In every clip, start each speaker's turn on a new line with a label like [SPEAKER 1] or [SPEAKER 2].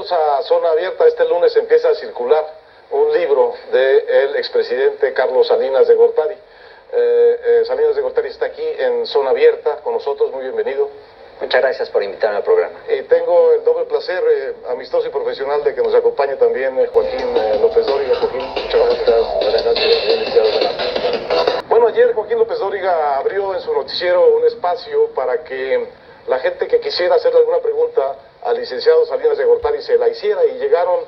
[SPEAKER 1] Bienvenidos a Zona Abierta. Este lunes empieza a circular un libro del expresidente Carlos Salinas de Gortari. Salinas de Gortari está aquí en Zona Abierta con nosotros, muy bienvenido.
[SPEAKER 2] Muchas gracias por invitarme al programa.
[SPEAKER 1] Y tengo el doble placer, amistoso y profesional, de que nos acompañe también Joaquín López Dóriga. Joaquín, muchas gracias. Buenas noches. Bueno, ayer Joaquín López Dóriga abrió en su noticiero un espacio para que la gente que quisiera hacerle alguna pregunta al licenciado Salinas de Gortari se la hiciera, y llegaron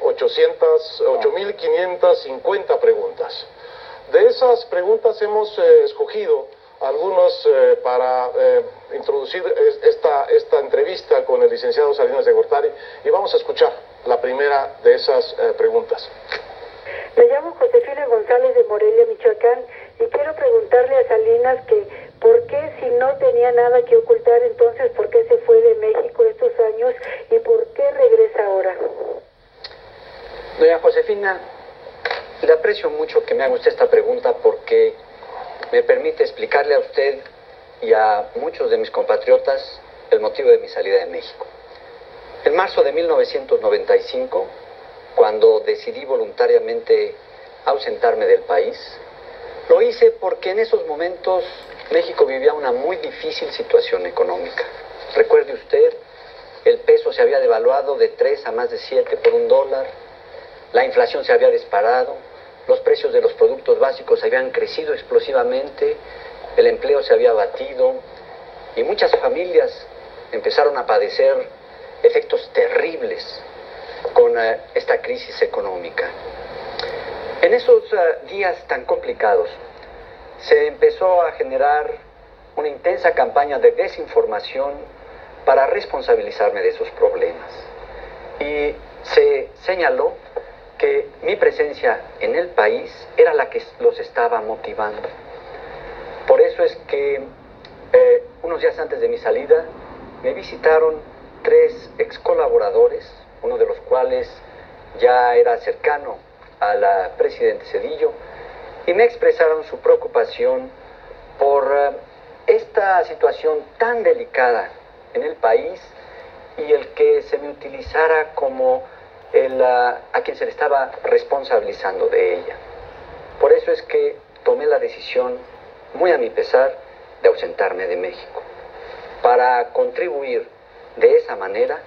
[SPEAKER 1] 8.550 preguntas. De esas preguntas hemos escogido algunos para introducir esta entrevista con el licenciado Salinas de Gortari, y vamos a escuchar la primera de esas preguntas.
[SPEAKER 3] Me llamo Josefina González de Morelia, Michoacán, y quiero preguntarle a Salinas que ¿por qué, si no tenía nada que ocultar, entonces por qué se fue de México estos años y por qué regresa ahora?
[SPEAKER 2] Doña Josefina, le aprecio mucho que me haga usted esta pregunta porque me permite explicarle a usted y a muchos de mis compatriotas el motivo de mi salida de México. En marzo de 1995, cuando decidí voluntariamente ausentarme del país, lo hice porque en esos momentos México vivía una muy difícil situación económica. Recuerde usted, el peso se había devaluado de 3 a más de 7 por un dólar, la inflación se había disparado, los precios de los productos básicos habían crecido explosivamente, el empleo se había abatido y muchas familias empezaron a padecer efectos terribles con esta crisis económica. En esos días tan complicados se empezó a generar una intensa campaña de desinformación para responsabilizarme de esos problemas. Y se señaló que mi presencia en el país era la que los estaba motivando. Por eso es que unos días antes de mi salida me visitaron 3 ex colaboradores, uno de los cuales ya era cercano al presidente Zedillo, y me expresaron su preocupación por esta situación tan delicada en el país y el que se me utilizara como a quien se le estaba responsabilizando de ella. Por eso es que tomé la decisión, muy a mi pesar, de ausentarme de México, para contribuir de esa manera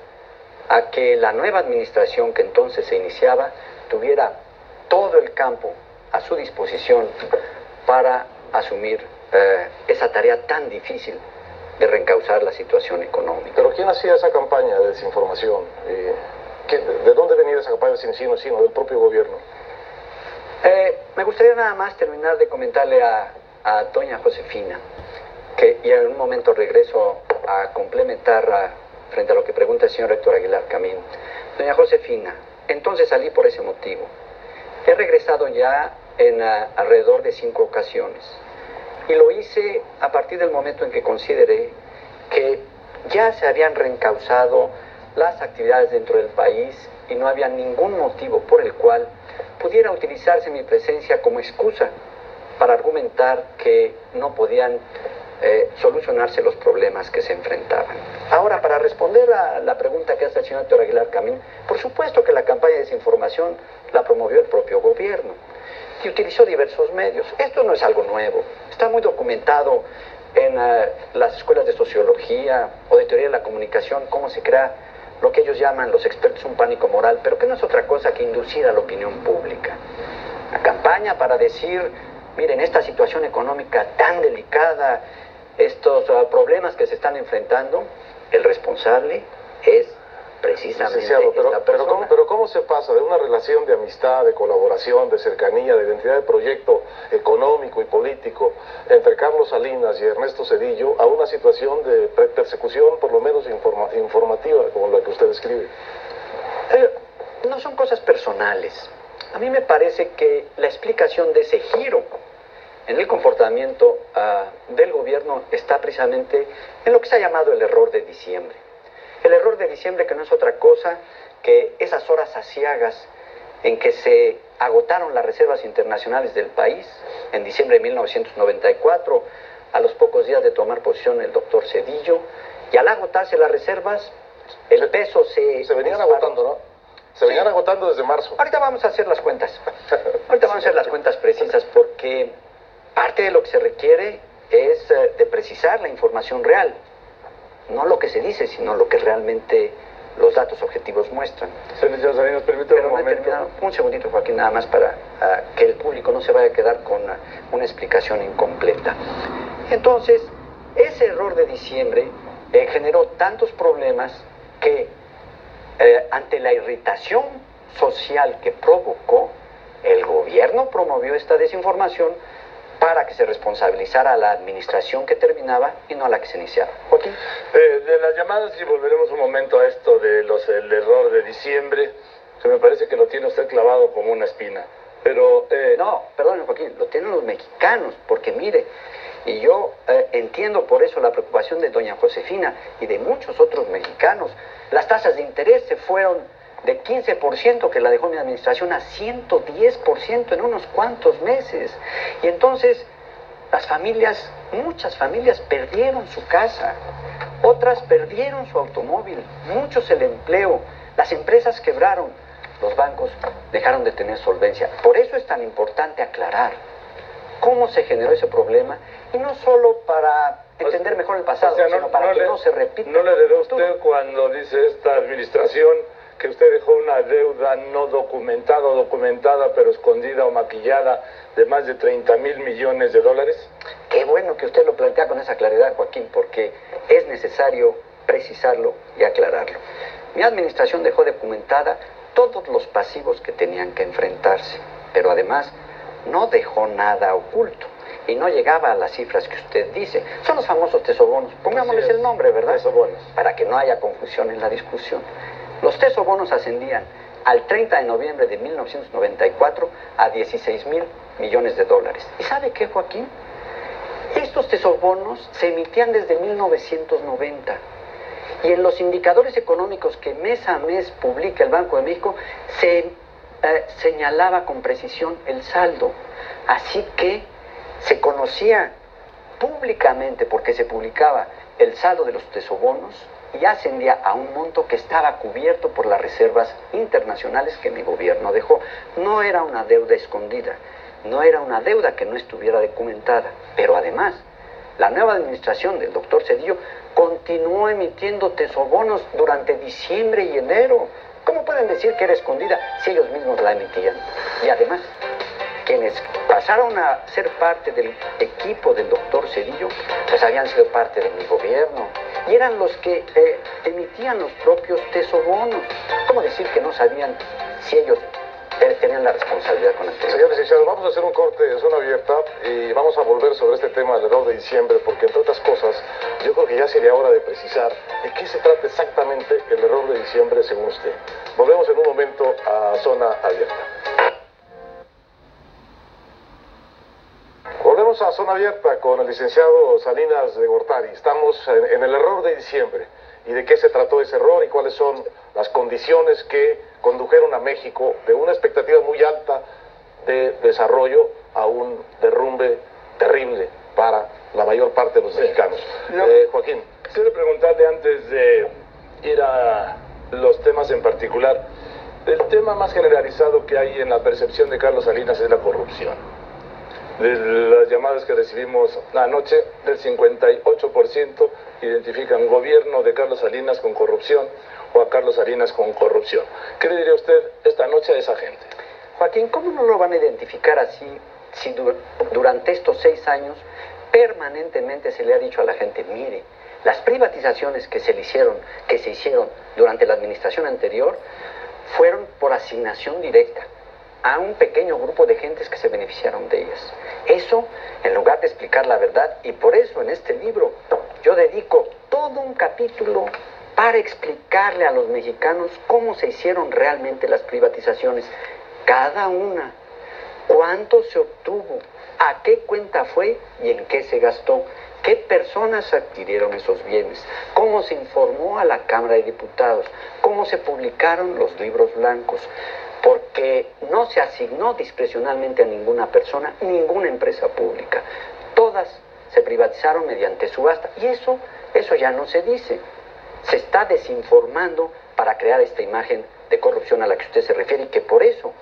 [SPEAKER 2] a que la nueva administración que entonces se iniciaba tuviera todo el campo a su disposición para asumir esa tarea tan difícil de reencauzar la situación económica.
[SPEAKER 1] ¿Pero quién hacía esa campaña de desinformación? ¿De dónde venía esa campaña sino del propio gobierno?
[SPEAKER 2] Me gustaría nada más terminar de comentarle a doña Josefina, y en un momento regreso a complementar frente a lo que pregunta el señor Héctor Aguilar Camín. Doña Josefina, entonces salí por ese motivo. He regresado ya en alrededor de 5 ocasiones, y lo hice a partir del momento en que consideré que ya se habían reencauzado las actividades dentro del país y no había ningún motivo por el cual pudiera utilizarse mi presencia como excusa para argumentar que no podían solucionarse los problemas que se enfrentaban. Ahora, para responder a la pregunta que hace el señor Héctor Aguilar Camín, por supuesto que la campaña de desinformación la promovió el propio gobierno y utilizó diversos medios. Esto no es algo nuevo, está muy documentado en las escuelas de sociología o de teoría de la comunicación, cómo se crea lo que ellos llaman los expertos un pánico moral, pero que no es otra cosa que inducir a la opinión pública. La campaña para decir, miren, esta situación económica tan delicada, estos problemas que se están enfrentando, el responsable es precisamente esta persona.
[SPEAKER 1] Pero ¿cómo se pasa de una relación de amistad, de colaboración, de cercanía, de identidad de proyecto económico y político entre Carlos Salinas y Ernesto Zedillo a una situación de persecución, por lo menos informativa, como la que usted describe?
[SPEAKER 2] No son cosas personales. A mí me parece que la explicación de ese giro en el comportamiento del gobierno está precisamente en lo que se ha llamado el error de diciembre. El error de diciembre, que no es otra cosa que esas horas aciagas en que se agotaron las reservas internacionales del país en diciembre de 1994, a los pocos días de tomar posición el doctor Zedillo, y al agotarse las reservas, el peso se
[SPEAKER 1] venían
[SPEAKER 2] disparó.
[SPEAKER 1] agotando, ¿no? Se venían agotando desde marzo.
[SPEAKER 2] Ahorita vamos a hacer las cuentas. Ahorita vamos a hacer las cuentas precisas porque parte de lo que se requiere es de precisar la información real. No lo que se dice, sino lo que realmente los datos objetivos muestran.
[SPEAKER 4] Señor Salinas, permítame
[SPEAKER 2] Pero
[SPEAKER 4] un
[SPEAKER 2] no he
[SPEAKER 4] momento.
[SPEAKER 2] terminado. Un segundito, Joaquín, nada más para que el público no se vaya a quedar con una explicación incompleta. Entonces, ese error de diciembre generó tantos problemas que ante la irritación social que provocó, el gobierno promovió esta desinformación para que se responsabilizara a la administración que terminaba y no a la que se iniciaba. Joaquín.
[SPEAKER 4] De las llamadas, y volveremos un momento a esto de el error de diciembre, que me parece que lo tiene usted clavado como una espina. Pero...
[SPEAKER 2] No, perdón, Joaquín, lo tienen los mexicanos, porque mire, y yo entiendo por eso la preocupación de doña Josefina y de muchos otros mexicanos. Las tasas de interés se fueron de 15% que la dejó mi administración a 110% en unos cuantos meses. Y entonces las familias, muchas familias perdieron su casa, otras perdieron su automóvil, muchos el empleo, las empresas quebraron, los bancos dejaron de tener solvencia. Por eso es tan importante aclarar cómo se generó ese problema, y no solo para entender mejor el pasado, sino para que no se repita.
[SPEAKER 4] ¿No le heredó usted cuando dice esta administración que usted dejó una deuda no documentada o documentada, pero escondida o maquillada, de más de 30,000 millones de dólares?
[SPEAKER 2] Qué bueno que usted lo plantea con esa claridad, Joaquín, porque es necesario precisarlo y aclararlo. Mi administración dejó documentada todos los pasivos que tenían que enfrentarse, pero además no dejó nada oculto y no llegaba a las cifras que usted dice. Son los famosos tesobonos, pongámosles el nombre, ¿verdad?
[SPEAKER 4] Tesobonos.
[SPEAKER 2] Para que no haya confusión en la discusión. Los tesobonos ascendían al 30 de noviembre de 1994 a 16,000 millones de dólares. ¿Y sabe qué, Joaquín? Estos tesobonos se emitían desde 1990. Y en los indicadores económicos que mes a mes publica el Banco de México, se señalaba con precisión el saldo. Así que se conocía públicamente, porque se publicaba el saldo de los tesobonos, y ascendía a un monto que estaba cubierto por las reservas internacionales que mi gobierno dejó. No era una deuda escondida, no era una deuda que no estuviera documentada, pero además la nueva administración del doctor Cedillo continuó emitiendo tesobonos durante diciembre y enero. ¿Cómo pueden decir que era escondida si ellos mismos la emitían? Y además, quienes pasaron a ser parte del equipo del doctor Cedillo, pues habían sido parte de mi gobierno y eran los que emitían los propios tesobonos. ¿Cómo decir que no sabían si ellos tenían la responsabilidad con el tema?
[SPEAKER 1] Señor licenciado, vamos a hacer un corte de zona abierta y vamos a volver sobre este tema del error de diciembre, porque entre otras cosas, yo creo que ya sería hora de precisar de qué se trata exactamente el error de diciembre según usted. Volvemos en un momento a zona abierta. Volvemos a zona abierta con el licenciado Salinas de Gortari. Estamos en el error de diciembre. ¿Y de qué se trató ese error y cuáles son las condiciones que condujeron a México de una expectativa muy alta de desarrollo a un derrumbe terrible para la mayor parte de los mexicanos? Joaquín.
[SPEAKER 4] Quisiera preguntarle, antes de ir a los temas en particular, el tema más generalizado que hay en la percepción de Carlos Salinas es la corrupción. De las llamadas que recibimos anoche, del 58% identifican gobierno de Carlos Salinas con corrupción o a Carlos Salinas con corrupción. ¿Qué le diría usted esta noche a esa gente?
[SPEAKER 2] Joaquín, ¿cómo no lo van a identificar así si durante estos 6 años permanentemente se le ha dicho a la gente, mire, las privatizaciones que se hicieron durante la administración anterior fueron por asignación directa a un pequeño grupo de gentes que se beneficiaron de ellas? Eso, en lugar de explicar la verdad, y por eso en este libro yo dedico todo un capítulo para explicarle a los mexicanos cómo se hicieron realmente las privatizaciones, cada una, cuánto se obtuvo, a qué cuenta fue y en qué se gastó, qué personas adquirieron esos bienes, cómo se informó a la Cámara de Diputados, cómo se publicaron los libros blancos, porque no se asignó discrecionalmente a ninguna persona, ninguna empresa pública. Todas se privatizaron mediante subasta. Y eso ya no se dice. se está desinformando para crear esta imagen de corrupción a la que usted se refiere, y que por eso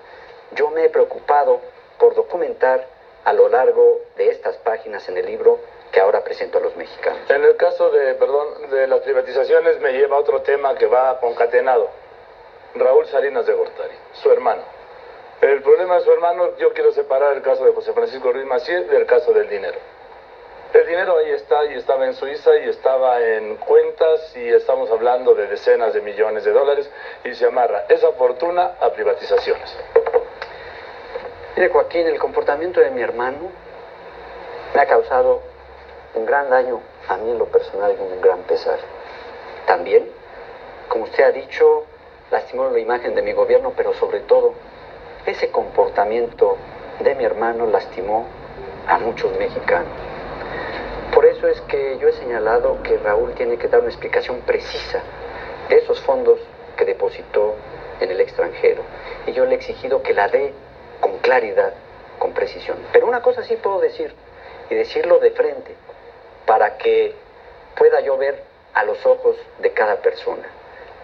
[SPEAKER 2] yo me he preocupado por documentar a lo largo de estas páginas en el libro que ahora presento a los mexicanos.
[SPEAKER 4] En el caso de las privatizaciones me lleva a otro tema que va concatenado. Raúl Salinas de Gortari, su hermano. El problema de su hermano, yo quiero separar el caso de José Francisco Ruiz Massieu del caso del dinero. El dinero ahí está, y estaba en Suiza, y estaba en cuentas, y estamos hablando de decenas de millones de dólares, y se amarra esa fortuna a privatizaciones.
[SPEAKER 2] Mire, Joaquín, el comportamiento de mi hermano me ha causado un gran daño a mí en lo personal y un gran pesar. También, como usted ha dicho, lastimó la imagen de mi gobierno, pero sobre todo, ese comportamiento de mi hermano lastimó a muchos mexicanos. Por eso es que yo he señalado que Raúl tiene que dar una explicación precisa de esos fondos que depositó en el extranjero. Y yo le he exigido que la dé con claridad, con precisión. Pero una cosa sí puedo decir, y decirlo de frente, para que pueda yo ver a los ojos de cada persona.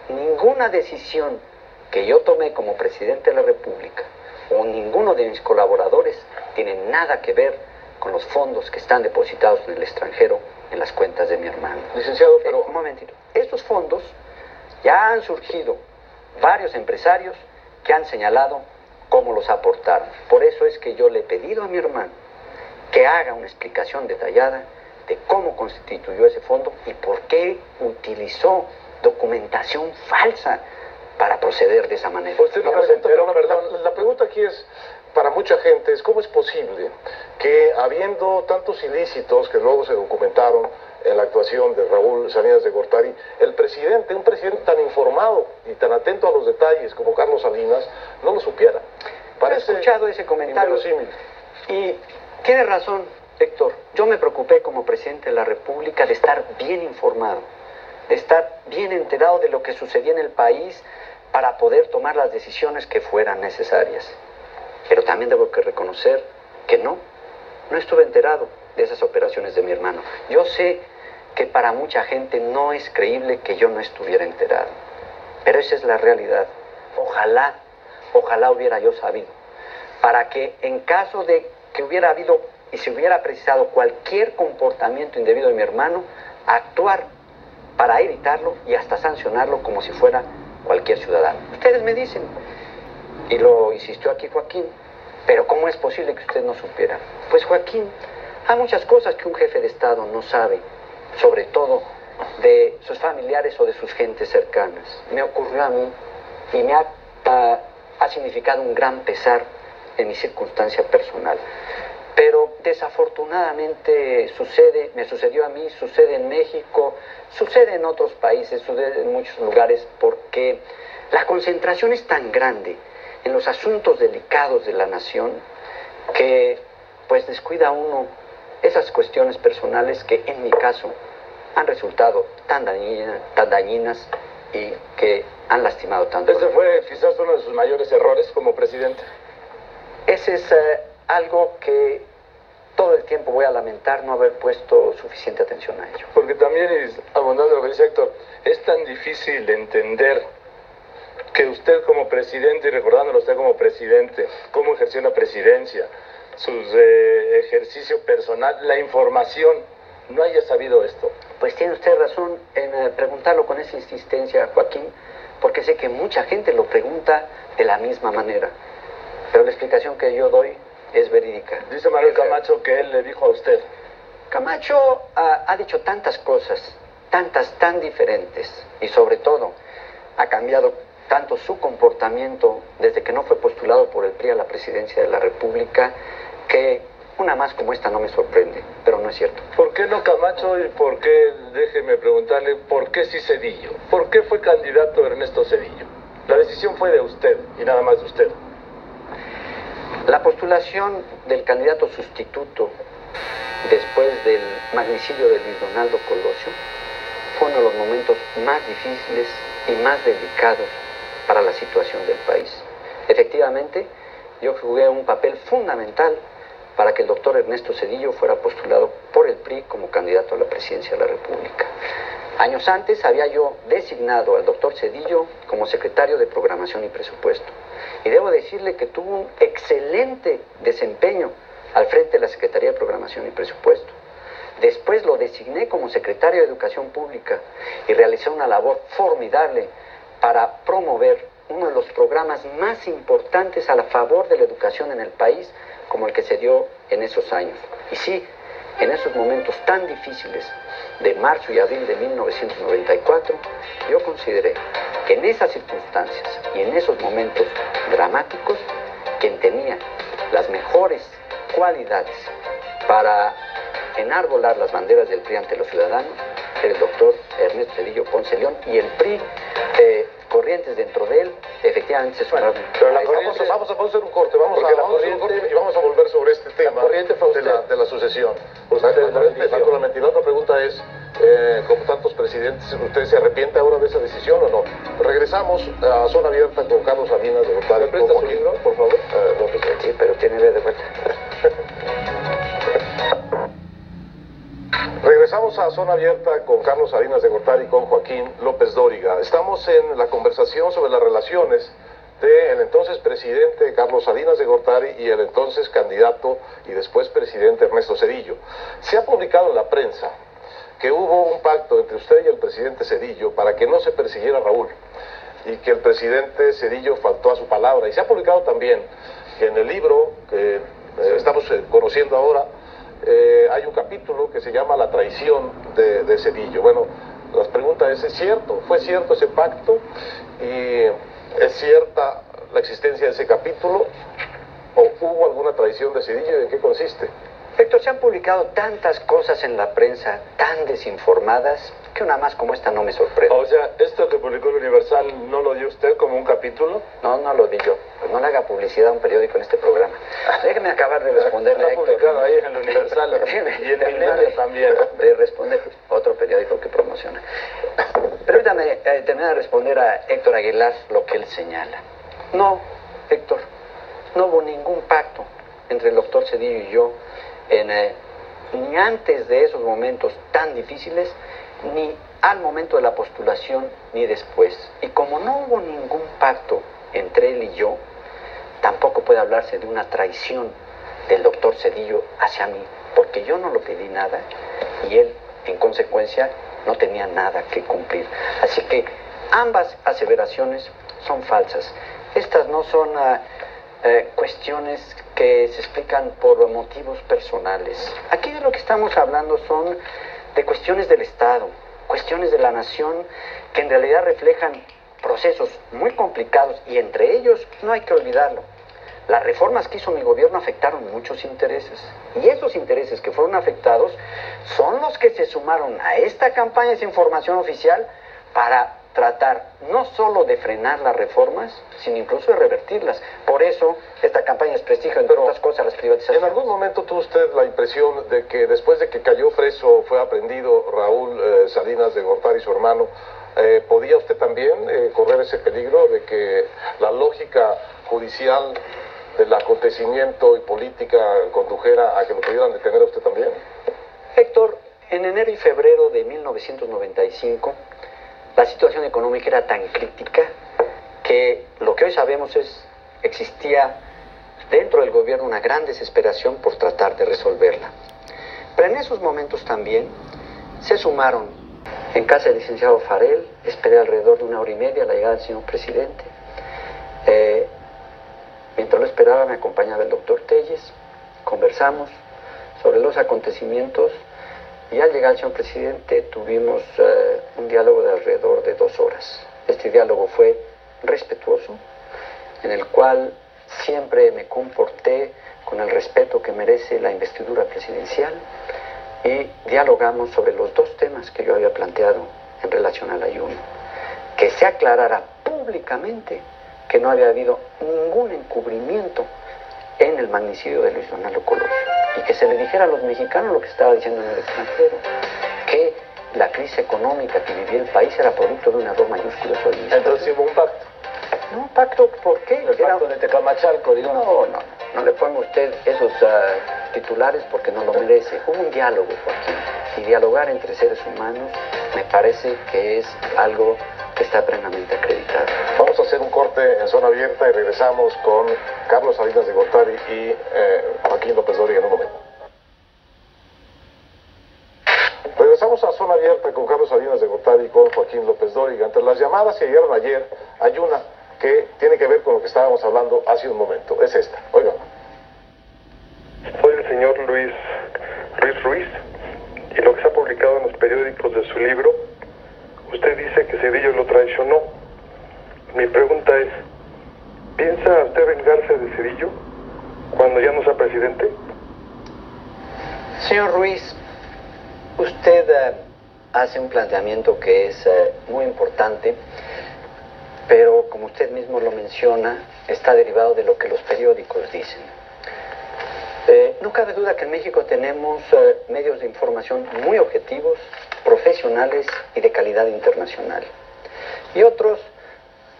[SPEAKER 2] Ninguna decisión que yo tomé como presidente de la República o ninguno de mis colaboradores tiene nada que ver con los fondos que están depositados en el extranjero en las cuentas de mi hermano.
[SPEAKER 1] Licenciado, pero...
[SPEAKER 2] Un momentito. Estos fondos ya han surgido varios empresarios que han señalado cómo los aportaron. Por eso es que yo le he pedido a mi hermano que haga una explicación detallada de cómo constituyó ese fondo y por qué utilizó documentación falsa para proceder de esa manera.
[SPEAKER 1] Usted me pregunta, pero la pregunta aquí es, para mucha gente, es cómo es posible que habiendo tantos ilícitos que luego se documentaron en la actuación de Raúl Salinas de Gortari, el presidente, un presidente tan informado y tan atento a los detalles como Carlos Salinas, no lo supiera.
[SPEAKER 2] He escuchado ese comentario y tiene razón, Héctor. Yo me preocupé como presidente de la República de estar bien informado, de estar bien enterado de lo que sucedía en el país para poder tomar las decisiones que fueran necesarias. Pero también debo que reconocer que no estuve enterado de esas operaciones de mi hermano. Yo sé que para mucha gente no es creíble que yo no estuviera enterado, pero esa es la realidad. Ojalá hubiera yo sabido, para que en caso de que hubiera habido y se hubiera precisado cualquier comportamiento indebido de mi hermano, actuar para evitarlo y hasta sancionarlo como si fuera cualquier ciudadano. Ustedes me dicen, y lo insistió aquí Joaquín, pero ¿cómo es posible que usted no supiera? Pues Joaquín, hay muchas cosas que un jefe de Estado no sabe, sobre todo de sus familiares o de sus gentes cercanas. Me ocurrió a mí y me ha significado un gran pesar en mi circunstancia personal. Pero desafortunadamente me sucedió a mí, sucede en México, sucede en otros países, sucede en muchos lugares, porque la concentración es tan grande en los asuntos delicados de la nación que pues descuida uno esas cuestiones personales que en mi caso han resultado tan dañinas y que han lastimado tanto.
[SPEAKER 4] ¿Ese fue quizás uno de sus mayores errores como presidente?
[SPEAKER 2] Ese es algo que todo el tiempo voy a lamentar no haber puesto suficiente atención a ello.
[SPEAKER 4] Porque también, abundando lo que dice Héctor, es tan difícil entender que usted como presidente, y recordándolo usted como presidente, cómo ejerció la presidencia, sus ejercicio personal, la información, no haya sabido esto.
[SPEAKER 2] Pues tiene usted razón en preguntarlo con esa insistencia, Joaquín, porque sé que mucha gente lo pregunta de la misma manera. Pero la explicación que yo doy es verídica.
[SPEAKER 4] Dice Manuel Camacho que él le dijo a usted.
[SPEAKER 2] Camacho ha dicho tantas cosas, tan diferentes, y sobre todo ha cambiado tanto su comportamiento desde que no fue postulado por el PRI a la presidencia de la República, que una más como esta no me sorprende, pero no es cierto.
[SPEAKER 4] ¿Por qué no Camacho y por qué, déjeme preguntarle, por qué sí Zedillo? ¿Por qué fue candidato Ernesto Zedillo? La decisión fue de usted y nada más de usted.
[SPEAKER 2] La postulación del candidato sustituto después del magnicidio de Luis Donaldo Colosio fue uno de los momentos más difíciles y más delicados para la situación del país. Efectivamente, yo jugué un papel fundamental para que el doctor Ernesto Zedillo fuera postulado por el PRI como candidato a la presidencia de la República. Años antes había yo designado al doctor Zedillo como secretario de Programación y Presupuesto. Y debo decirle que tuvo un excelente desempeño al frente de la Secretaría de Programación y Presupuesto. Después lo designé como secretario de Educación Pública y realicé una labor formidable para promover uno de los programas más importantes a la favor de la educación en el país, como el que se dio en esos años. Y sí, en esos momentos tan difíciles de marzo y abril de 1994, yo consideré que en esas circunstancias y en esos momentos dramáticos, quien tenía las mejores cualidades para enarbolar las banderas del PRI ante los ciudadanos era el doctor Ernesto Zedillo Ponce León, y el PRI, corrientes dentro de él, efectivamente se sumaron.
[SPEAKER 1] Pero vamos a hacer un corte, vamos a hacer un corte y vamos a volver sobre este tema de la sucesión. Naturalmente. Y la otra pregunta es, como tantos presidentes, ¿usted se arrepiente ahora de esa decisión o no? Regresamos a Zona Abierta con Carlos Salinas de Gortari.
[SPEAKER 4] ¿Me presta su libro, por favor?
[SPEAKER 2] Sí, pero tiene de vuelta.
[SPEAKER 1] Regresamos a Zona Abierta con Carlos Salinas de Gortari y con Joaquín López Dóriga. Estamos en la conversación sobre las relaciones del entonces presidente Carlos Salinas de Gortari y el entonces candidato y después presidente Ernesto Zedillo. Se ha publicado en la prensa que hubo un pacto entre usted y el presidente Zedillo para que no se persiguiera a Raúl y que el presidente Zedillo faltó a su palabra. Y se ha publicado también que en el libro que estamos conociendo ahora, hay un capítulo que se llama La traición de Zedillo. Bueno, la pregunta es cierto? ¿Fue cierto ese pacto? ¿Y es cierta la existencia de ese capítulo? ¿O hubo alguna traición de Zedillo? ¿En qué consiste?
[SPEAKER 2] Héctor, se han publicado tantas cosas en la prensa tan desinformadas que una más como esta no me sorprende.
[SPEAKER 4] O sea, ¿esto que publicó el Universal no lo dio usted como un capítulo?
[SPEAKER 2] No, no lo di yo. Pues no le haga publicidad a un periódico en este programa. Déjeme acabar de responderle a Héctor.
[SPEAKER 4] Está publicado ahí en el Universal y en el medio también.
[SPEAKER 2] De responder otro periódico que promociona. Permítame terminar de responder a Héctor Aguilar lo que él señala. No, Héctor, no hubo ningún pacto entre el doctor Zedillo y yo ni antes de esos momentos tan difíciles, ni al momento de la postulación, ni después. Y como no hubo ningún pacto entre él y yo, tampoco puede hablarse de una traición del doctor Zedillo hacia mí, porque yo no lo pedí nada y él, en consecuencia, no tenía nada que cumplir. Así que ambas aseveraciones son falsas. Estas no son cuestiones que se explican por motivos personales. Aquí de lo que estamos hablando son de cuestiones del Estado, cuestiones de la nación, que en realidad reflejan procesos muy complicados, y entre ellos, no hay que olvidarlo, las reformas que hizo mi gobierno afectaron muchos intereses, y esos intereses que fueron afectados son los que se sumaron a esta campaña de desinformación oficial para tratar no solo de frenar las reformas, sino incluso de revertirlas. Por eso esta campaña es prestigio, entre otras cosas, las privatizaciones.
[SPEAKER 1] ¿En algún momento tuvo usted la impresión de que después de que cayó preso, fue aprendido Raúl Salinas de Gortari, su hermano, podía usted también correr ese peligro de que la lógica judicial del acontecimiento y política condujera a que lo pudieran detener a usted también?
[SPEAKER 2] Héctor, en enero y febrero de 1995, la situación económica era tan crítica que lo que hoy sabemos es existía dentro del gobierno una gran desesperación por tratar de resolverla. Pero en esos momentos también se sumaron en casa del licenciado Farel, esperé alrededor de 1 hora y media la llegada del señor presidente. Mientras lo esperaba me acompañaba el doctor Telles, conversamos sobre los acontecimientos. Y al llegar el señor presidente tuvimos un diálogo de alrededor de 2 horas. Este diálogo fue respetuoso, en el cual siempre me comporté con el respeto que merece la investidura presidencial, y dialogamos sobre los 2 temas que yo había planteado en relación al ayuno. Que se aclarara públicamente que no había habido ningún encubrimiento en el magnicidio de Luis Donaldo Colosio, y que se le dijera a los mexicanos lo que se estaba diciendo en el extranjero, que la crisis económica que vivía el país era producto de un error mayúsculo sobre el
[SPEAKER 4] Entonces hubo un pacto.
[SPEAKER 2] No, pacto, ¿por qué?
[SPEAKER 4] El pacto de Tecamachalco, digamos.
[SPEAKER 2] No le ponga usted esos titulares porque no lo merece. Hubo un diálogo, Joaquín. y dialogar entre seres humanos me parece que es algo que está plenamente acreditado.
[SPEAKER 1] Vamos a hacer un corte en zona abierta y regresamos con Carlos Salinas de Gortari y Joaquín López Dóriga en un momento. Regresamos a zona abierta con Carlos Salinas de Gortari y con Joaquín López Dóriga. Entre las llamadas que llegaron ayer, hay una que tiene que ver con lo que estábamos hablando hace un momento. Es esta. Oigan.
[SPEAKER 5] Soy el señor Luis Ruiz, y lo que se ha publicado en los periódicos de su libro, usted dice que Zedillo lo traicionó. Mi pregunta es, ¿piensa usted vengarse de Zedillo cuando ya no sea presidente?
[SPEAKER 2] Señor Ruiz, usted hace un planteamiento que es muy importante, pero como usted mismo lo menciona, está derivado de lo que los periódicos dicen. No cabe duda que en México tenemos medios de información muy objetivos, profesionales y de calidad internacional. Y otros,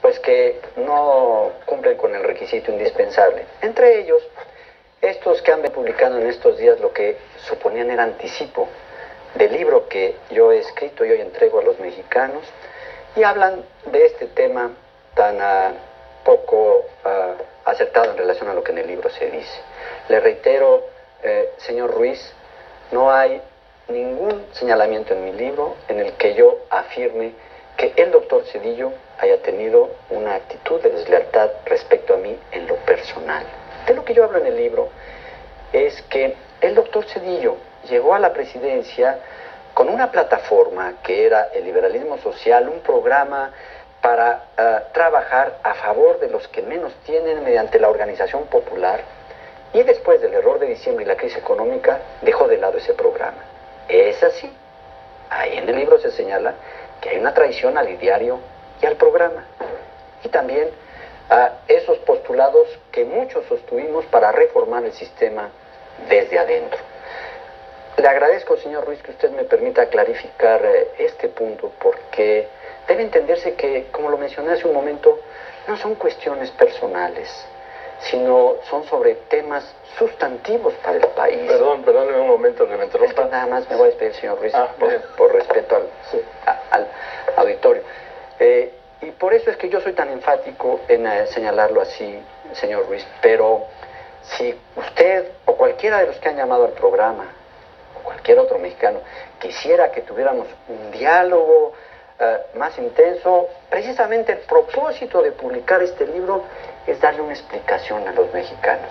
[SPEAKER 2] pues que no cumplen con el requisito indispensable. Entre ellos, estos que han publicado en estos días lo que suponían era anticipo del libro que yo he escrito y hoy entrego a los mexicanos, y hablan de este tema tan poco acertado en relación a lo que en el libro se dice. Le reitero, señor Ruiz, no hay ningún señalamiento en mi libro en el que yo afirme que el doctor Zedillo haya tenido una actitud de deslealtad respecto a mí en lo personal. De lo que yo hablo en el libro es que el doctor Zedillo llegó a la presidencia con una plataforma que era el liberalismo social, un programa para trabajar a favor de los que menos tienen mediante la organización popular, y después del error de diciembre y la crisis económica dejó de lado ese programa. Es así. Ahí en el libro se señala que hay una traición al ideario y al programa, y también a esos postulados que muchos sostuvimos para reformar el sistema desde adentro. Le agradezco, señor Ruiz, que usted me permita clarificar este punto, porque debe entenderse que, como lo mencioné hace un momento, no son cuestiones personales, sino son sobre temas sustantivos para el país.
[SPEAKER 4] Perdóneme un momento que me interrumpa.
[SPEAKER 2] Es que nada más me voy a despedir, señor Ruiz,
[SPEAKER 4] Bien.
[SPEAKER 2] por respeto al auditorio. Y por eso es que yo soy tan enfático en señalarlo así, señor Ruiz. Pero si usted o cualquiera de los que han llamado al programa, o cualquier otro mexicano, quisiera que tuviéramos un diálogo más intenso, precisamente el propósito de publicar este libro es darle una explicación a los mexicanos.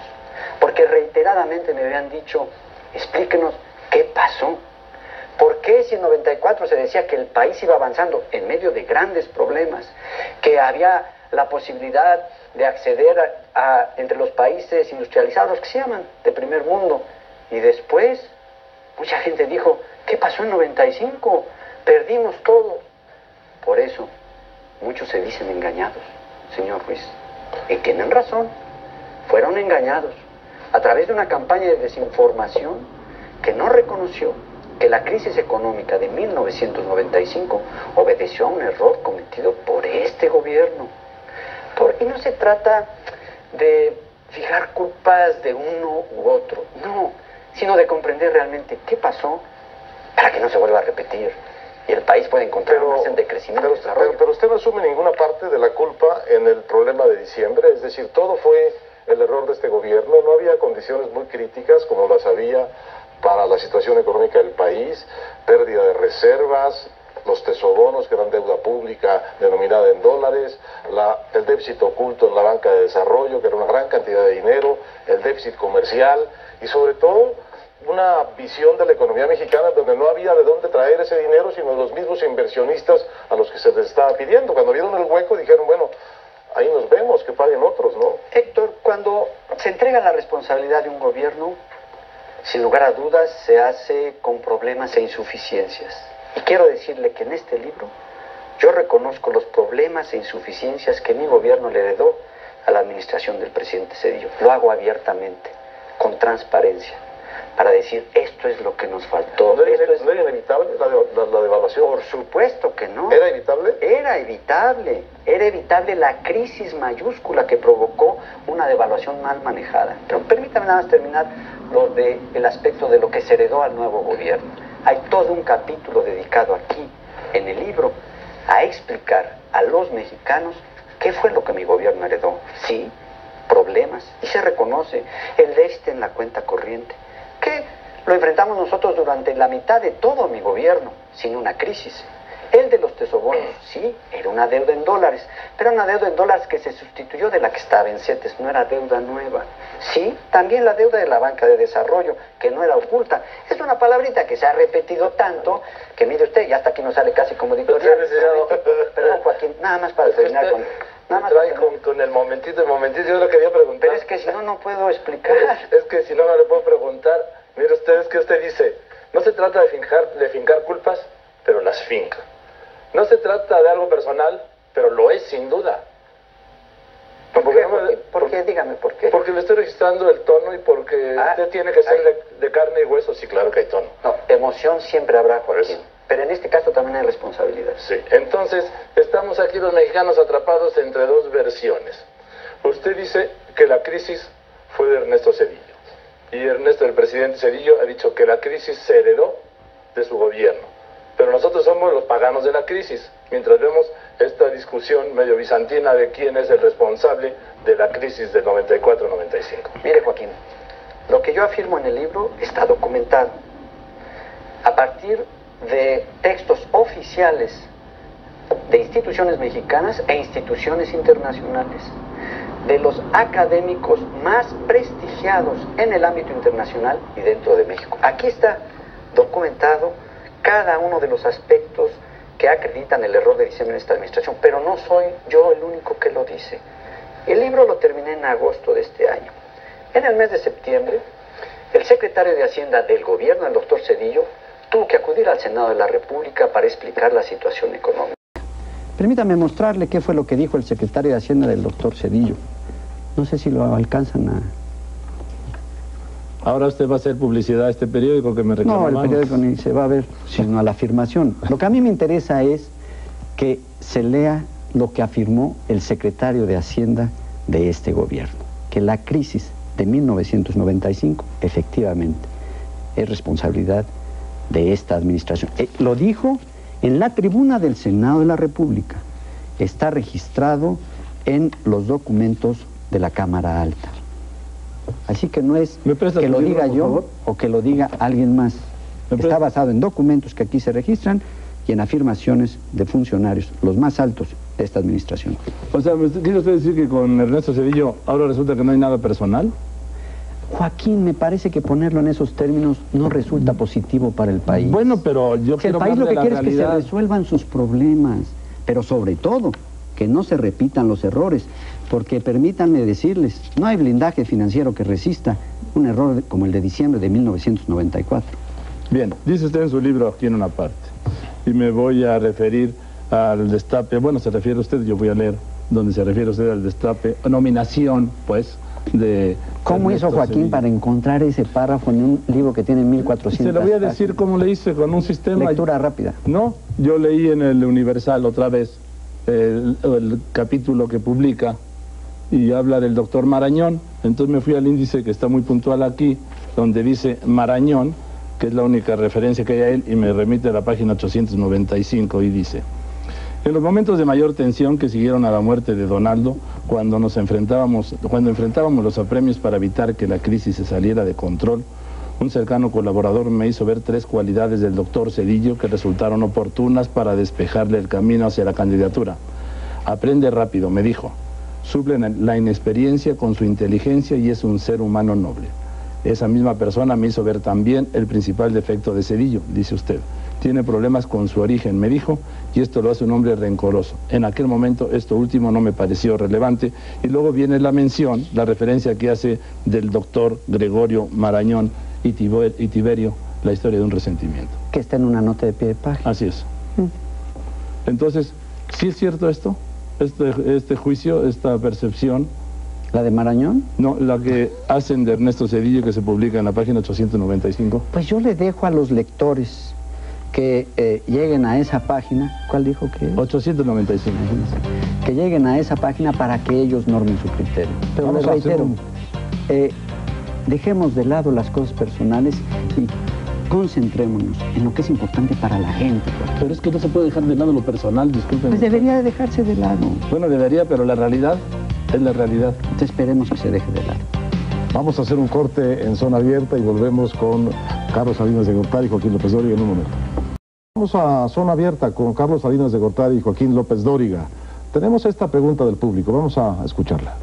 [SPEAKER 2] Porque reiteradamente me habían dicho, explíquenos qué pasó. ¿Por qué si en 94 se decía que el país iba avanzando en medio de grandes problemas, que había la posibilidad de acceder entre los países industrializados, los que se llaman de primer mundo, y después mucha gente dijo, ¿qué pasó en 95? Perdimos todo. Por eso muchos se dicen engañados, señor Ruiz, y tienen razón, fueron engañados a través de una campaña de desinformación que no reconoció que la crisis económica de 1995 obedeció a un error cometido por este gobierno. Y no se trata de fijar culpas de uno u otro, no, sino de comprender realmente qué pasó para que no se vuelva a repetir y el país pueda encontrar una senda de crecimiento y desarrollo.
[SPEAKER 1] Pero usted no asume ninguna parte de la culpa en el problema de diciembre, es decir, todo fue el error de este gobierno, no había condiciones muy críticas como las había para la situación económica del país, pérdida de reservas, los tesobonos que eran deuda pública denominada en dólares, el déficit oculto en la banca de desarrollo, que era una gran cantidad de dinero, el déficit comercial y sobre todo una visión de la economía mexicana donde no había de dónde traer ese dinero, sino de los mismos inversionistas a los que se les estaba pidiendo. Cuando vieron el hueco dijeron, bueno, ahí nos vemos, que paguen otros, ¿no?
[SPEAKER 2] Héctor, cuando se entrega la responsabilidad de un gobierno, sin lugar a dudas se hace con problemas e insuficiencias. Y quiero decirle que en este libro yo reconozco los problemas e insuficiencias que mi gobierno le heredó a la administración del presidente Zedillo. Lo hago abiertamente, con transparencia, para decir esto es lo que nos faltó.
[SPEAKER 1] ¿No era inevitable la devaluación?
[SPEAKER 2] Por supuesto que no.
[SPEAKER 1] ¿Era evitable?
[SPEAKER 2] Era evitable la crisis mayúscula que provocó una devaluación mal manejada. Pero permítame nada más terminar el aspecto de lo que se heredó al nuevo gobierno. Hay todo un capítulo dedicado aquí, en el libro, a explicar a los mexicanos qué fue lo que mi gobierno heredó. Sí, problemas, y se reconoce el déficit en la cuenta corriente, que lo enfrentamos nosotros durante la mitad de todo mi gobierno, sin una crisis. El de los tesobonos, sí, era una deuda en dólares, pero una deuda en dólares que se sustituyó de la que estaba en CETES, no era deuda nueva. Sí, también la deuda de la banca de desarrollo, que no era oculta. Es una palabrita que se ha repetido tanto, que mire usted, ya hasta aquí nos sale casi como editorial. Perdón, Joaquín, nada más para terminar con... Nada más
[SPEAKER 4] con el momentito, yo lo quería preguntar.
[SPEAKER 2] Pero es que si no, no puedo explicar.
[SPEAKER 4] Es que si no, no le puedo preguntar. Mire usted, es que usted dice, no se trata de fincar culpas, pero las finca. No se trata de algo personal, pero lo es sin duda.
[SPEAKER 2] ¿Por qué? Dígame por qué.
[SPEAKER 4] Porque le estoy registrando el tono y porque usted tiene que ser de carne y hueso. Sí, claro que hay tono.
[SPEAKER 2] No, emoción siempre habrá, Joaquín. Pero en este caso también hay responsabilidad.
[SPEAKER 4] Sí, entonces estamos aquí los mexicanos atrapados entre dos versiones. Usted dice que la crisis fue de Ernesto Zedillo. Y el presidente Zedillo, ha dicho que la crisis se heredó de su gobierno. Pero nosotros somos los paganos de la crisis, mientras vemos esta discusión medio bizantina de quién es el responsable de la crisis del 94-95.
[SPEAKER 2] Mire, Joaquín, lo que yo afirmo en el libro está documentado a partir de textos oficiales de instituciones mexicanas e instituciones internacionales, de los académicos más prestigiados en el ámbito internacional y dentro de México. Aquí está documentado cada uno de los aspectos que acreditan el error de diciembre en esta administración, pero no soy yo el único que lo dice. El libro lo terminé en agosto de este año. En el mes de septiembre, el secretario de Hacienda del gobierno, el doctor Zedillo, tuvo que acudir al Senado de la República para explicar la situación económica. Permítame mostrarle qué fue lo que dijo el secretario de Hacienda del doctor Zedillo. No sé si lo alcanzan a...
[SPEAKER 6] Ahora usted va a hacer publicidad a este periódico que me reclamaba.
[SPEAKER 2] No, el periódico ni se va a ver, sino a la afirmación. Lo que a mí me interesa es que se lea lo que afirmó el secretario de Hacienda de este gobierno, que la crisis de 1995 efectivamente es responsabilidad de esta administración. Lo dijo en la tribuna del Senado de la República. Está registrado en los documentos de la Cámara Alta. Así que no es que lo diga yo o que lo diga alguien más. Está basado en documentos que aquí se registran y en afirmaciones de funcionarios, los más altos de esta administración.
[SPEAKER 6] O sea, ¿quiere usted decir que con Ernesto Zedillo ahora resulta que no hay nada personal?
[SPEAKER 2] Joaquín, me parece que ponerlo en esos términos no resulta positivo para el país.
[SPEAKER 6] Bueno, pero yo quiero
[SPEAKER 2] hablar de la realidad. El país lo que quiere es que se resuelvan sus problemas, pero sobre todo que no se repitan los errores, porque permítanme decirles, no hay blindaje financiero que resista un error como el de diciembre de 1994.
[SPEAKER 6] Bien, dice usted en su libro aquí en una parte, y me voy a referir al destape, bueno, se refiere usted, yo voy a leer donde se refiere usted al destape, nominación, pues, de...
[SPEAKER 2] ¿Cómo hizo Joaquín para encontrar ese párrafo en un libro que tiene 1400
[SPEAKER 6] Se lo voy a decir cómo le hice con un sistema...
[SPEAKER 2] Lectura rápida.
[SPEAKER 6] No, yo leí en el Universal otra vez el capítulo que publica y habla del doctor Marañón. Entonces me fui al índice que está muy puntual aquí, donde dice Marañón, que es la única referencia que hay a él, y me remite a la página 895 y dice: en los momentos de mayor tensión que siguieron a la muerte de Donaldo, cuando enfrentábamos los apremios para evitar que la crisis se saliera de control, un cercano colaborador me hizo ver 3 cualidades del doctor Zedillo que resultaron oportunas para despejarle el camino hacia la candidatura. Aprende rápido, me dijo. Suple la inexperiencia con su inteligencia y es un ser humano noble. Esa misma persona me hizo ver también el principal defecto de Zedillo, dice usted. Tiene problemas con su origen, me dijo, y esto lo hace un hombre rencoroso. En aquel momento esto último no me pareció relevante, y luego viene la mención, la referencia que hace del doctor Gregorio Marañón y Tiberio, la historia de un resentimiento.
[SPEAKER 2] Que está en una nota de pie de página.
[SPEAKER 6] Así es. Entonces, ¿sí es cierto esto? Este juicio, esta percepción.
[SPEAKER 2] ¿La de Marañón?
[SPEAKER 6] No, la que hacen de Ernesto Zedillo, que se publica en la página 895.
[SPEAKER 2] Pues yo le dejo a los lectores que lleguen a esa página. ¿Cuál dijo que es?
[SPEAKER 6] 895.
[SPEAKER 2] Que lleguen a esa página para que ellos normen su criterio. Pero les reitero, dejemos de lado las cosas personales y
[SPEAKER 7] concentrémonos en lo que es importante para la gente.
[SPEAKER 6] Pero es que no se puede dejar de lado lo personal, disculpen.
[SPEAKER 7] Pues debería de dejarse de lado.
[SPEAKER 6] Bueno, debería, pero la realidad es la realidad.
[SPEAKER 7] Entonces esperemos que se deje de lado.
[SPEAKER 1] Vamos a hacer un corte en zona abierta y volvemos con Carlos Salinas de Gortari y Joaquín López Dóriga en un momento. Vamos a zona abierta con Carlos Salinas de Gortari y Joaquín López Dóriga. Tenemos esta pregunta del público, vamos a escucharla.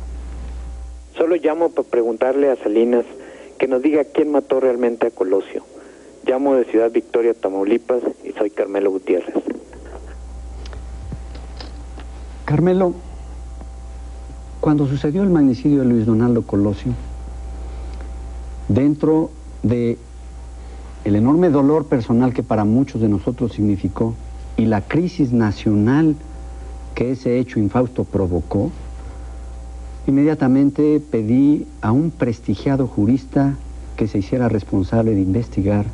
[SPEAKER 8] Solo llamo para preguntarle a Salinas que nos diga quién mató realmente a Colosio. Llamo de Ciudad Victoria, Tamaulipas, y soy Carmelo Gutiérrez.
[SPEAKER 7] Carmelo, cuando sucedió el magnicidio de Luis Donaldo Colosio, dentro de el enorme dolor personal que para muchos de nosotros significó y la crisis nacional que ese hecho infausto provocó, inmediatamente pedí a un prestigiado jurista que se hiciera responsable de investigar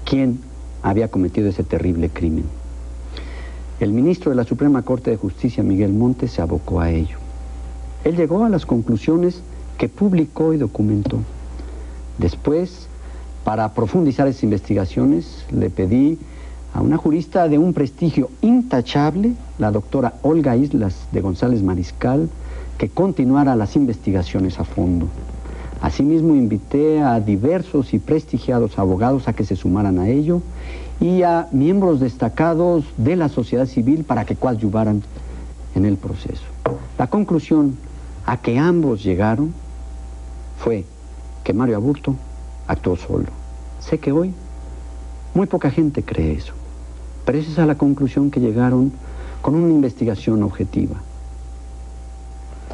[SPEAKER 7] quién había cometido ese terrible crimen. El ministro de la Suprema Corte de Justicia, Miguel Montes, se abocó a ello. Él llegó a las conclusiones que publicó y documentó. Después, para profundizar esas investigaciones, le pedí a una jurista de un prestigio intachable, la doctora Olga Islas de González Mariscal, que continuara las investigaciones a fondo. Asimismo, invité a diversos y prestigiados abogados a que se sumaran a ello y a miembros destacados de la sociedad civil para que coadyuvaran en el proceso. La conclusión a que ambos llegaron fue que Mario Aburto actuó solo. Sé que hoy muy poca gente cree eso, pero esa es la conclusión que llegaron con una investigación objetiva.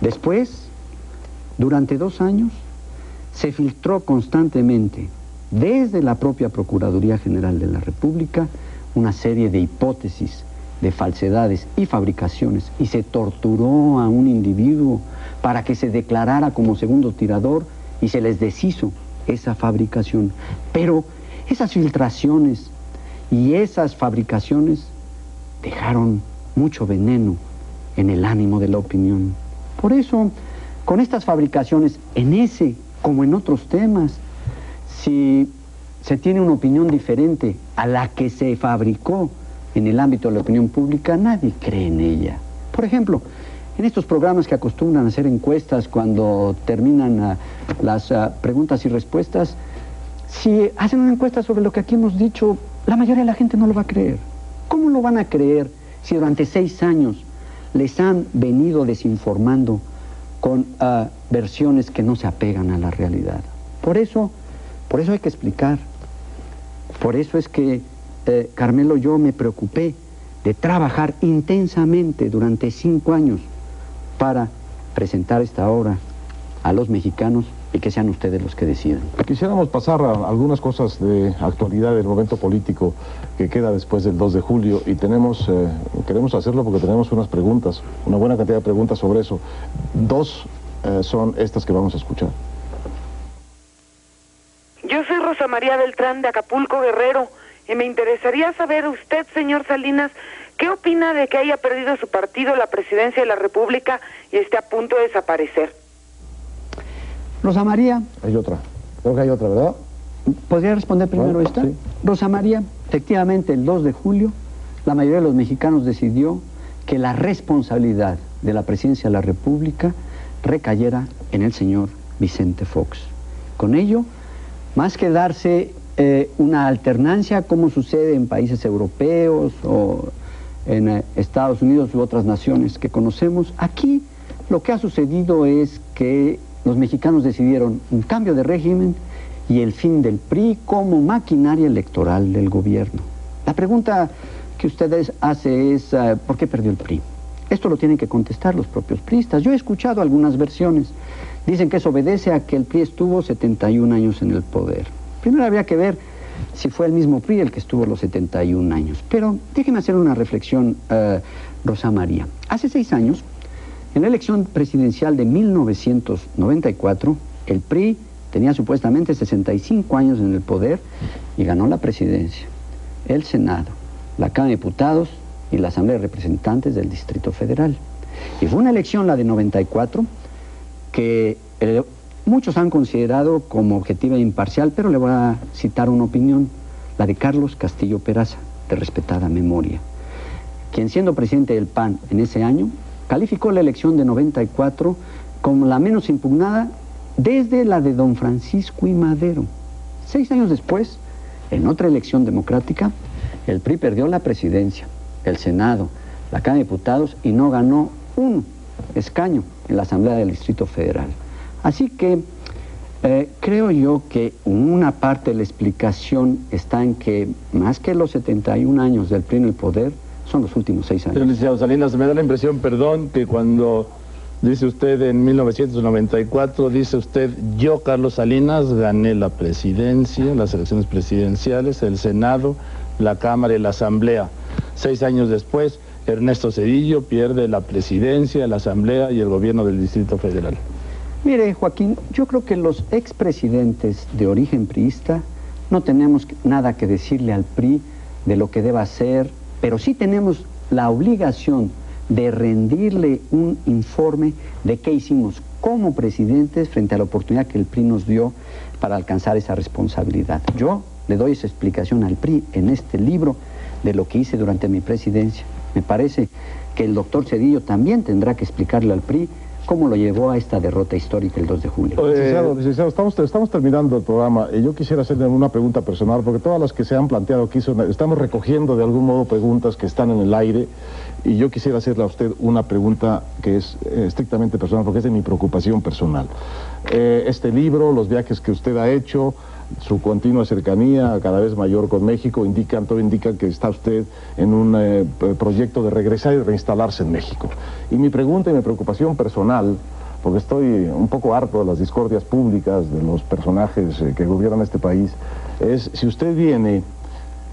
[SPEAKER 7] Después, durante 2 años, se filtró constantemente, desde la propia Procuraduría General de la República, una serie de hipótesis, de falsedades y fabricaciones, y se torturó a un individuo para que se declarara como segundo tirador y se les deshizo esa fabricación. Pero esas filtraciones y esas fabricaciones dejaron mucho veneno en el ánimo de la opinión. Por eso, con estas fabricaciones, en ese como en otros temas, si se tiene una opinión diferente a la que se fabricó en el ámbito de la opinión pública, nadie cree en ella. Por ejemplo, en estos programas que acostumbran a hacer encuestas cuando terminan las preguntas y respuestas, si hacen una encuesta sobre lo que aquí hemos dicho, la mayoría de la gente no lo va a creer. ¿Cómo lo van a creer si durante 6 años les han venido desinformando con versiones que no se apegan a la realidad? Por eso hay que explicar. Por eso es que Carmelo, yo me preocupé de trabajar intensamente durante 5 años para presentar esta obra a los mexicanos y que sean ustedes los que decidan.
[SPEAKER 1] Quisiéramos pasar a algunas cosas de actualidad del momento político que queda después del 2 de julio y queremos hacerlo porque tenemos unas preguntas, una buena cantidad de preguntas sobre eso. 2 son estas que vamos a escuchar.
[SPEAKER 9] Yo soy Rosa María Beltrán de Acapulco, Guerrero, y me interesaría saber usted, señor Salinas, ¿qué opina de que haya perdido su partido la presidencia de la República y esté a punto de desaparecer?
[SPEAKER 7] Rosa María.
[SPEAKER 1] Hay otra. Creo que hay otra, ¿verdad?
[SPEAKER 7] ¿Podría responder primero esta?
[SPEAKER 1] Sí.
[SPEAKER 7] Rosa María, efectivamente, el 2 de julio, la mayoría de los mexicanos decidió que la responsabilidad de la presidencia de la República recayera en el señor Vicente Fox. Con ello, más que darse una alternancia como sucede en países europeos o en Estados Unidos u otras naciones que conocemos, aquí lo que ha sucedido es que los mexicanos decidieron un cambio de régimen y el fin del PRI como maquinaria electoral del gobierno. La pregunta que ustedes hacen es ¿por qué perdió el PRI? Esto lo tienen que contestar los propios priistas. Yo he escuchado algunas versiones. Dicen que eso obedece a que el PRI estuvo 71 años en el poder. Primero habría que ver si fue el mismo PRI el que estuvo los 71 años. Pero déjeme hacer una reflexión, Rosa María. Hace 6 años, en la elección presidencial de 1994, el PRI tenía supuestamente 65 años en el poder y ganó la presidencia, el Senado, la Cámara de Diputados y la Asamblea de Representantes del Distrito Federal. Y fue una elección, la de 94, que muchos han considerado como objetiva e imparcial, pero le voy a citar una opinión. la de Carlos Castillo Peraza, de respetada memoria, quien siendo presidente del PAN en ese año, calificó la elección de 94 como la menos impugnada desde la de don Francisco I. Madero. 6 años después, en otra elección democrática, el PRI perdió la presidencia, el Senado, la Cámara de Diputados y no ganó un escaño en la Asamblea del Distrito Federal. Así que creo yo que una parte de la explicación está en que más que los 71 años del PRI en el poder, son los últimos 6 años.
[SPEAKER 6] Señor licenciado Salinas, me da la impresión, perdón, que cuando dice usted en 1994, dice usted, yo, Carlos Salinas, gané la presidencia, las elecciones presidenciales, el Senado, la Cámara y la Asamblea. 6 años después, Ernesto Zedillo pierde la presidencia, la Asamblea y el gobierno del Distrito Federal.
[SPEAKER 7] Mire, Joaquín, yo creo que los expresidentes de origen priista no tenemos nada que decirle al PRI de lo que deba hacer, pero sí tenemos la obligación de rendirle un informe de qué hicimos como presidentes frente a la oportunidad que el PRI nos dio para alcanzar esa responsabilidad. Yo le doy esa explicación al PRI en este libro de lo que hice durante mi presidencia. Me parece que el doctor Zedillo también tendrá que explicarle al PRI cómo lo llevó a esta derrota histórica el 2 de julio.
[SPEAKER 1] Licenciado, estamos terminando el programa. Yo quisiera hacerle una pregunta personal, porque todas las que se han planteado aquí estamos recogiendo de algún modo preguntas que están en el aire, y yo quisiera hacerle a usted una pregunta que es estrictamente personal, porque es de mi preocupación personal. Este libro, los viajes que usted ha hecho, su continua cercanía cada vez mayor con México, todo indica que está usted en un proyecto de regresar y reinstalarse en México. Y mi pregunta y mi preocupación personal, porque estoy un poco harto de las discordias públicas de los personajes que gobiernan este país, es si usted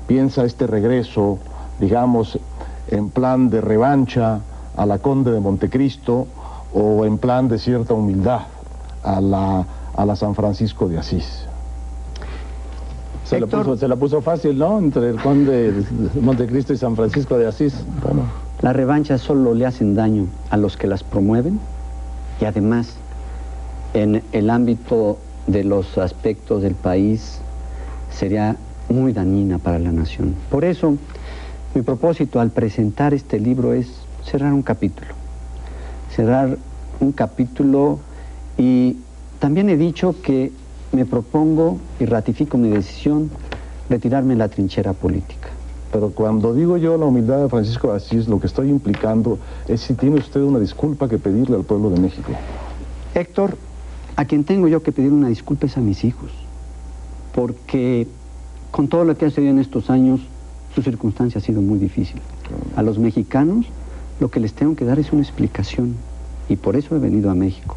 [SPEAKER 1] piensa este regreso, digamos, en plan de revancha a la Conde de Montecristo, o en plan de cierta humildad a la San Francisco de Asís.
[SPEAKER 6] Se la puso fácil, ¿no? Entre el Conde de Montecristo y San Francisco de Asís.
[SPEAKER 7] Bueno, las revanchas solo le hacen daño a los que las promueven, y además, en el ámbito de los aspectos del país, sería muy dañina para la nación. Por eso, mi propósito al presentar este libro es cerrar un capítulo. Cerrar un capítulo, y también he dicho que me propongo y ratifico mi decisión retirarme de la trinchera política.
[SPEAKER 1] Pero cuando digo yo la humildad de Francisco de Asís, lo que estoy implicando es si tiene usted una disculpa que pedirle al pueblo de México.
[SPEAKER 7] Héctor, a quien tengo yo que pedir una disculpa es a mis hijos, porque con todo lo que ha sucedido en estos años, su circunstancia ha sido muy difícil. A los mexicanos lo que les tengo que dar es una explicación, y por eso he venido a México.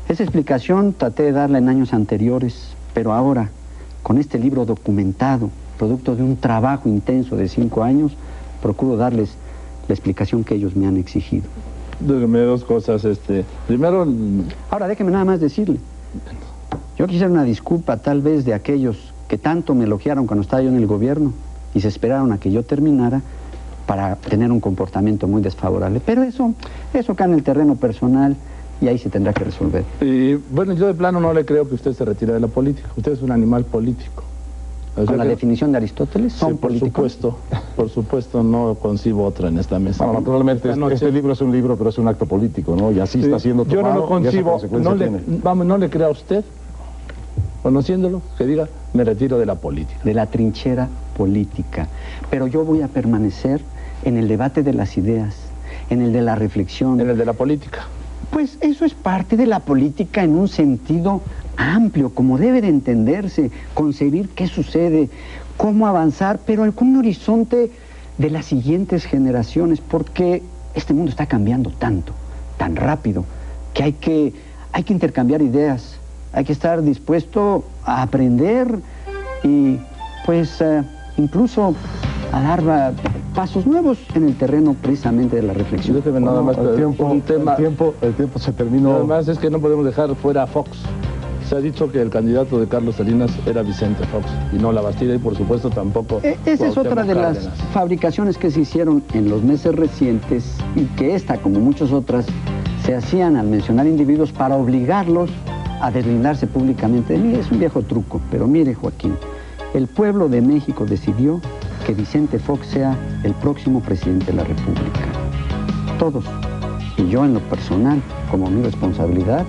[SPEAKER 7] Esa explicación traté de darla en años anteriores, pero ahora, con este libro documentado, producto de un trabajo intenso de 5 años, procuro darles la explicación que ellos me han exigido.
[SPEAKER 6] Dígame dos cosas, primero...
[SPEAKER 7] Ahora, déjeme nada más decirle. Yo quisiera una disculpa tal vez de aquellos que tanto me elogiaron cuando estaba yo en el gobierno y se esperaron a que yo terminara para tener un comportamiento muy desfavorable. Pero eso cae en el terreno personal, y ahí se tendrá que resolver.
[SPEAKER 6] Y bueno, yo de plano no le creo que usted se retire de la política. Usted es un animal político.
[SPEAKER 7] ¿Con la definición de Aristóteles? ¿Son políticos?
[SPEAKER 6] Por supuesto, no concibo otra en esta mesa.
[SPEAKER 1] Bueno, naturalmente, este libro es un libro, pero es un acto político, ¿no? Y así está siendo tomado.
[SPEAKER 6] Yo no lo concibo, no le crea a usted, conociéndolo, que diga, me retiro de la política.
[SPEAKER 7] De la trinchera política. Pero yo voy a permanecer en el debate de las ideas, en el de la reflexión.
[SPEAKER 6] En el de la política.
[SPEAKER 7] Pues eso es parte de la política en un sentido amplio, como debe de entenderse, concebir qué sucede, cómo avanzar, pero con un horizonte de las siguientes generaciones, porque este mundo está cambiando tanto, tan rápido, que hay que intercambiar ideas, hay que estar dispuesto a aprender y pues incluso a dar pasos nuevos en el terreno precisamente de la reflexión.
[SPEAKER 6] Déjeme nada más,
[SPEAKER 1] el tiempo se terminó.
[SPEAKER 6] Además es que no podemos dejar fuera a Fox. Se ha dicho que el candidato de Carlos Salinas era Vicente Fox y no la Bastida, y por supuesto tampoco
[SPEAKER 7] esa es otra de las fabricaciones que se hicieron en los meses recientes, y que esta, como muchas otras, se hacían al mencionar individuos para obligarlos a deslindarse públicamente de mí. Es un viejo truco, pero mire, Joaquín, El pueblo de México decidió que Vicente Fox sea el próximo presidente de la República. Todos, y yo en lo personal, como mi responsabilidad,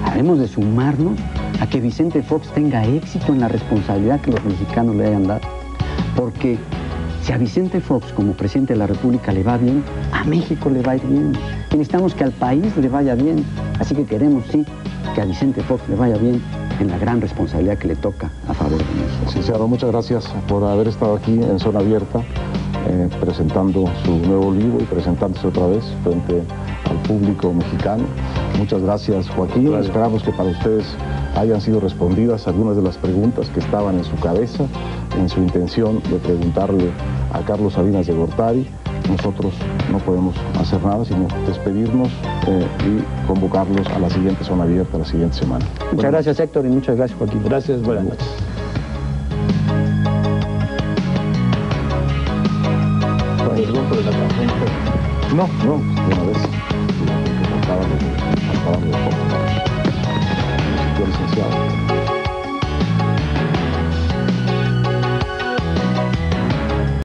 [SPEAKER 7] haremos de sumarnos a que Vicente Fox tenga éxito en la responsabilidad que los mexicanos le hayan dado. Porque si a Vicente Fox como presidente de la República le va bien, a México le va a ir bien. Y necesitamos que al país le vaya bien. Así que queremos, sí, que a Vicente Fox le vaya bien en la gran responsabilidad que le toca a favor de México.
[SPEAKER 1] Licenciado, muchas gracias por haber estado aquí en Zona Abierta, presentando su nuevo libro y presentándose otra vez frente al público mexicano. Muchas gracias, Joaquín. Gracias. Esperamos que para ustedes hayan sido respondidas algunas de las preguntas que estaban en su cabeza, en su intención de preguntarle a Carlos Salinas de Gortari. Nosotros no podemos hacer nada sino despedirnos y convocarlos a la siguiente Zona Abierta la siguiente semana.
[SPEAKER 7] Muchas gracias, Héctor, y muchas gracias, Joaquín.
[SPEAKER 6] Gracias, buenas noches. ¿El grupo de la campaña?
[SPEAKER 1] No, de una vez. Faltaban los licenciado.